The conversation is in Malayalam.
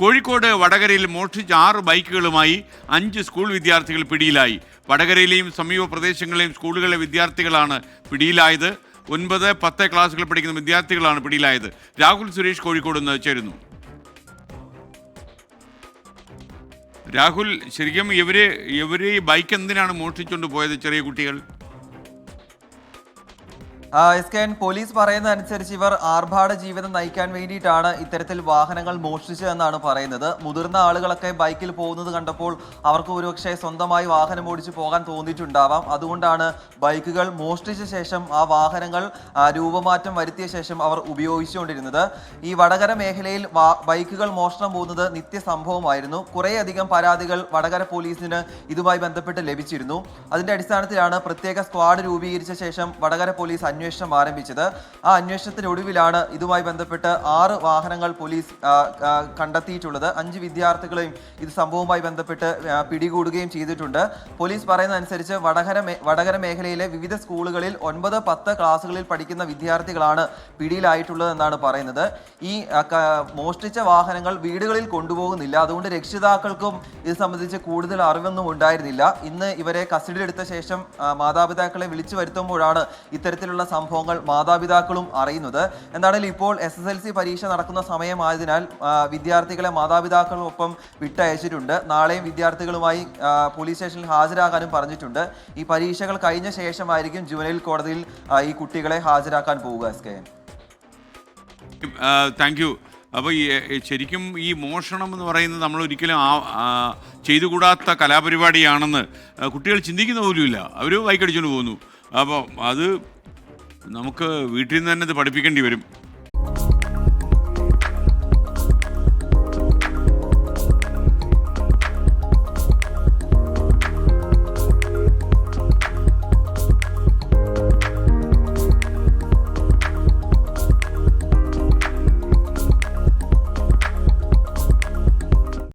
കോഴിക്കോട് വടകരയിൽ മോഷ്ടിച്ച 6 ബൈക്കുകളുമായി 5 സ്കൂൾ വിദ്യാർത്ഥികൾ പിടിയിലായി. വടകരയിലെയും സമീപ പ്രദേശങ്ങളിലെയും സ്കൂളുകളിലെ വിദ്യാർത്ഥികളാണ് പിടിയിലായത്. 9, 10 ക്ലാസ്സുകളിൽ പഠിക്കുന്ന വിദ്യാർത്ഥികളാണ് പിടിയിലായത്. രാഹുൽ സുരേഷ് കോഴിക്കോട് നിന്ന് ചേരുന്നു. രാഹുൽ, ശരിക്കും ഇവര് ഈ ബൈക്ക് എന്തിനാണ് മോഷ്ടിച്ചുകൊണ്ട് പോയത്? ചെറിയ കുട്ടികൾ പോലീസ് പറയുന്ന അനുസരിച്ച് ഇവർ ആർഭാട ജീവിതം നയിക്കാൻ വേണ്ടിയിട്ടാണ് ഇത്തരത്തിൽ വാഹനങ്ങൾ മോഷ്ടിച്ചതെന്നാണ് പറയുന്നത്. മുതിർന്ന ആളുകളൊക്കെ ബൈക്കിൽ പോകുന്നത് കണ്ടപ്പോൾ അവർക്ക് ഒരുപക്ഷെ സ്വന്തമായി വാഹനം ഓടിച്ചു പോകാൻ തോന്നിയിട്ടുണ്ടാവാം. അതുകൊണ്ടാണ് ബൈക്കുകൾ മോഷ്ടിച്ച ശേഷം ആ വാഹനങ്ങൾ രൂപമാറ്റം വരുത്തിയ ശേഷം അവർ ഉപയോഗിച്ചുകൊണ്ടിരുന്നത്. ഈ വടകര മേഖലയിൽ ബൈക്കുകൾ മോഷണം പോകുന്നത് നിത്യസംഭവമായിരുന്നു. കുറേയധികം പരാതികൾ വടകര പോലീസിന് ഇതുമായി ബന്ധപ്പെട്ട് ലഭിച്ചിരുന്നു. അതിന്റെ അടിസ്ഥാനത്തിലാണ് പ്രത്യേക സ്ക്വാഡ് രൂപീകരിച്ച ശേഷം വടകര പോലീസ് അന്വേഷണം ആരംഭിച്ചത്. ആ അന്വേഷണത്തിനൊടുവിലാണ് ഇതുമായി ബന്ധപ്പെട്ട് 6 വാഹനങ്ങൾ പോലീസ് കണ്ടെത്തിയിട്ടുള്ളത്. 5 വിദ്യാർത്ഥികളെയും ഇത് സംഭവവുമായി ബന്ധപ്പെട്ട് പിടികൂടുകയും ചെയ്തിട്ടുണ്ട്. പോലീസ് പറയുന്ന അനുസരിച്ച് വടകര മേഖലയിലെ വിവിധ സ്കൂളുകളിൽ 9, 10 ക്ലാസ്സുകളിൽ പഠിക്കുന്ന വിദ്യാർത്ഥികളാണ് പിടിയിലായിട്ടുള്ളതെന്നാണ് പറയുന്നത്. ഈ മോഷ്ടിച്ച വാഹനങ്ങൾ വീടുകളിൽ കൊണ്ടുപോകുന്നില്ല. അതുകൊണ്ട് രക്ഷിതാക്കൾക്കും ഇത് സംബന്ധിച്ച് കൂടുതൽ അറിവൊന്നും ഉണ്ടായിരുന്നില്ല. ഇന്ന് ഇവരെ കസ്റ്റഡിയിലെടുത്ത ശേഷം മാതാപിതാക്കളെ വിളിച്ചു വരുത്തുമ്പോഴാണ് ഇത്തരത്തിലുള്ള സംഭവങ്ങൾ മാതാപിതാക്കളും അറിയുന്നത്. എന്താണെങ്കിലും ഇപ്പോൾ SSLC പരീക്ഷ നടക്കുന്ന സമയമായതിനാൽ വിദ്യാർത്ഥികളെ മാതാപിതാക്കളൊപ്പം വിട്ടയച്ചിട്ടുണ്ട്. നാളെയും വിദ്യാർത്ഥികളുമായി പോലീസ് സ്റ്റേഷനിൽ ഹാജരാകാനും പറഞ്ഞിട്ടുണ്ട്. ഈ പരീക്ഷകൾ കഴിഞ്ഞ ശേഷമായിരിക്കും ജുവനൈൽ കോടതിയിൽ ഈ കുട്ടികളെ ഹാജരാക്കാൻ പോവുക. Thank you. അപ്പോൾ ശരിക്കും ഈ മോഷണം എന്ന് പറയുന്നത് നമ്മൾ ഒരിക്കലും ചെയ്തുകൂടാത്ത കലാപരിപാടിയാണെന്ന് കുട്ടികൾ ചിന്തിക്കുന്ന പോലുമില്ല. അവർ ബൈക്ക് അടിച്ചുകൊണ്ട് പോകുന്നു. അപ്പോൾ അത് നമുക്ക് വീട്ടിൽ നിന്ന് തന്നെ ഇത് പഠിപ്പിക്കേണ്ടി വരും.